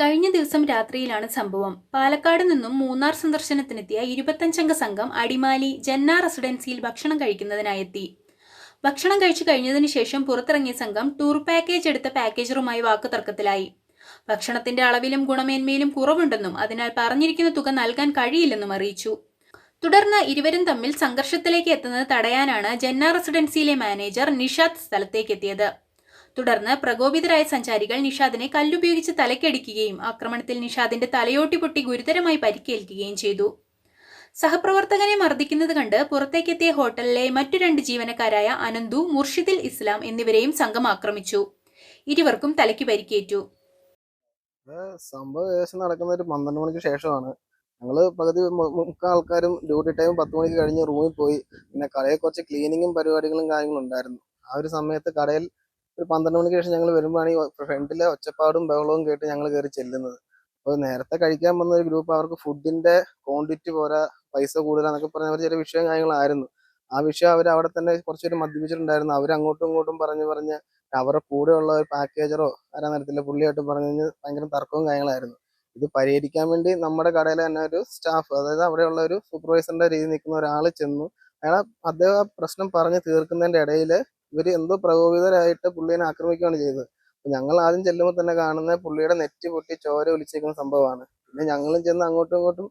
കഴിഞ്ഞ ദിവസം രാത്രിയിലാണ് സംഭവം. പാലക്കാട് നിന്നും മൂന്നാർ സന്ദർശനത്തിനെത്തിയ 25-അംഗ സംഘം അടിമാലി ജന്ന റെസിഡൻസിയിൽ ഭക്ഷണം കഴിക്കുന്നതിനായെത്തി. ഭക്ഷണം കഴിച്ചു കഴിഞ്ഞതിനു ശേഷം പുറത്തിറങ്ങിയ സംഘം ടൂർ പാക്കേജ് എടുത്ത പാക്കേജറുമായി വാക്കുതർക്കത്തിലായി. ഭക്ഷണത്തിന്റെ അളവിലും ഗുണമേന്മയിലും കുറവുണ്ടെന്നും അതിനാൽ പറഞ്ഞിരിക്കുന്ന തുക നൽകാൻ കഴിയില്ലെന്നും അറിയിച്ചു. തുടർന്ന് ഇരുവരും തമ്മിൽ സംഘർഷത്തിലേക്ക് എത്തുന്നത് തടയാനാണ് ജന്ന റെസിഡൻസിയിലെ മാനേജർ നിഷാദ് സ്ഥലത്തേക്കെത്തിയത്. തുടർന്ന് പ്രകോപിതരായ സഞ്ചാരികൾ നിഷാദിനെ കല്ലുപയോഗിച്ച് തലയ്ക്കടിക്കുകയും ആക്രമണത്തിൽ നിഷാദിന്റെ തലയോട്ടി പൊട്ടി ഗുരുതരമായി പരിക്കേൽക്കുകയും ചെയ്തു. സഹപ്രവർത്തകനെ മർദ്ദിക്കുന്നത് കണ്ട് പുറത്തേക്കെത്തിയ ഹോട്ടലിലെ മറ്റു 2 ജീവനക്കാരായ അനന്തു, മുർഷിദുൽ ഇസ്ലാം എന്നിവരെയും സംഘം ആക്രമിച്ചു. ഇരുവർക്കും തലയ്ക്ക് പരിക്കേറ്റു. സംഭവം ഏകദേശം നടക്കുന്ന ഒരു 12 മണിക്ക് ശേഷമാണ്. ഞങ്ങള് പകുതി മുക്കാൽ ആൾക്കാരും ഡ്യൂട്ടി ടൈം 10 മണിക്ക് കഴിഞ്ഞ് റൂമിൽ പോയി. പിന്നെ കടയിൽ കുറച്ച് ക്ലീനിങ്ങും പരിപാടികളും കാര്യങ്ങളും ഉണ്ടായിരുന്നു. ആ ഒരു സമയത്ത് കടയിൽ ഒരു 12 മണിക്ക് ശേഷം ഞങ്ങൾ വരുമ്പോഴാണ് ഈ ഫ്രണ്ടിലെ ഒച്ചപ്പാടും ബഹളവും കേട്ട് ഞങ്ങൾ കയറി ചെല്ലുന്നത്. അപ്പോൾ നേരത്തെ കഴിക്കാൻ വന്ന ഒരു ഗ്രൂപ്പ് അവർക്ക് ഫുഡിന്റെ ക്വാണ്ടിറ്റി പോരാ, പൈസ കൂടുതലാന്നൊക്കെ പറഞ്ഞ അവർ ചില വിഷയം കാര്യങ്ങളായിരുന്നു. ആ വിഷയം അവർ അവിടെ തന്നെ കുറച്ചൊരു മദ്യപിച്ചിട്ടുണ്ടായിരുന്നു. അവർ അങ്ങോട്ടും ഇങ്ങോട്ടും പറഞ്ഞ് അവരുടെ കൂടെയുള്ള ഒരു പാക്കേജറോ ആരാ നേരത്തില്ല പുള്ളിയായിട്ട് പറഞ്ഞ് ഭയങ്കര തർക്കവും കാര്യങ്ങളായിരുന്നു. ഇത് പരിഹരിക്കാൻ വേണ്ടി നമ്മുടെ കടയിലെ തന്നെ ഒരു സ്റ്റാഫ്, അതായത് അവിടെയുള്ള ഒരു സൂപ്പർവൈസറിന്റെ രീതിയിൽ നിൽക്കുന്ന ഒരാൾ ചെന്നു. അദ്ദേഹം ആ പ്രശ്നം പറഞ്ഞ് തീർക്കുന്നതിന്റെ ഇടയിൽ ഇവർ എന്തോ പ്രകോപിതരായിട്ട് പുള്ളിയെ ആക്രമിക്കുകയാണ് ചെയ്തത്. ഞങ്ങൾ ആദ്യം ചെല്ലുമ്പോൾ തന്നെ കാണുന്ന പുള്ളിയുടെ നെറ്റ് പൊട്ടി ചോര ഒലിച്ചേക്കുന്ന സംഭവമാണ്. പിന്നെ ഞങ്ങളും ചെന്ന് അങ്ങോട്ടും ഇങ്ങോട്ടും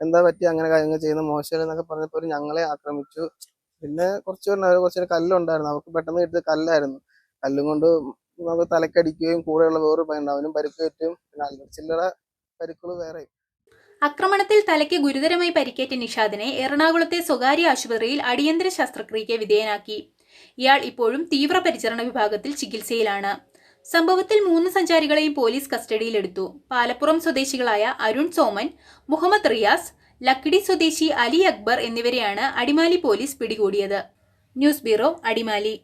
എന്താ പറ്റി അങ്ങനെ കാര്യങ്ങൾ ചെയ്യുന്ന മോശം എന്നൊക്കെ പറഞ്ഞപ്പോൾ ഞങ്ങളെ ആക്രമിച്ചു. പിന്നെ കുറച്ചൊരു കല്ലുണ്ടായിരുന്നു, അവർക്ക് പെട്ടെന്ന് കിട്ടിയ കല്ലായിരുന്നു. കല്ലും കൊണ്ട് നമുക്ക് തലക്കടിക്കുകയും കൂടെയുള്ള വേറൊരു പയ്യുണ്ട് അവനും പരിക്കേറ്റും. പിന്നെ ചില്ലറ പരിക്കുകൾ വേറെ. ആക്രമണത്തിൽ തലയ്ക്ക് ഗുരുതരമായി പരിക്കേറ്റ നിഷാദിനെ എറണാകുളത്തെ സ്വകാര്യ ആശുപത്രിയിൽ അടിയന്തര ശസ്ത്രക്രിയയ്ക്ക് വിധേയനാക്കി. ഇയാൾ ഇപ്പോഴും തീവ്രപരിചരണ വിഭാഗത്തിൽ ചികിത്സയിലാണ്. സംഭവത്തിൽ 3 സഞ്ചാരികളെയും പോലീസ് കസ്റ്റഡിയിലെടുത്തു. പാലപ്പുറം സ്വദേശികളായ അരുൺ സോമൻ, മുഹമ്മദ് റിയാസ്, ലക്കിടി സ്വദേശി അലി അക്ബർ എന്നിവരെയാണ് അടിമാലി പോലീസ് പിടികൂടിയത്. News bureau, Adimali.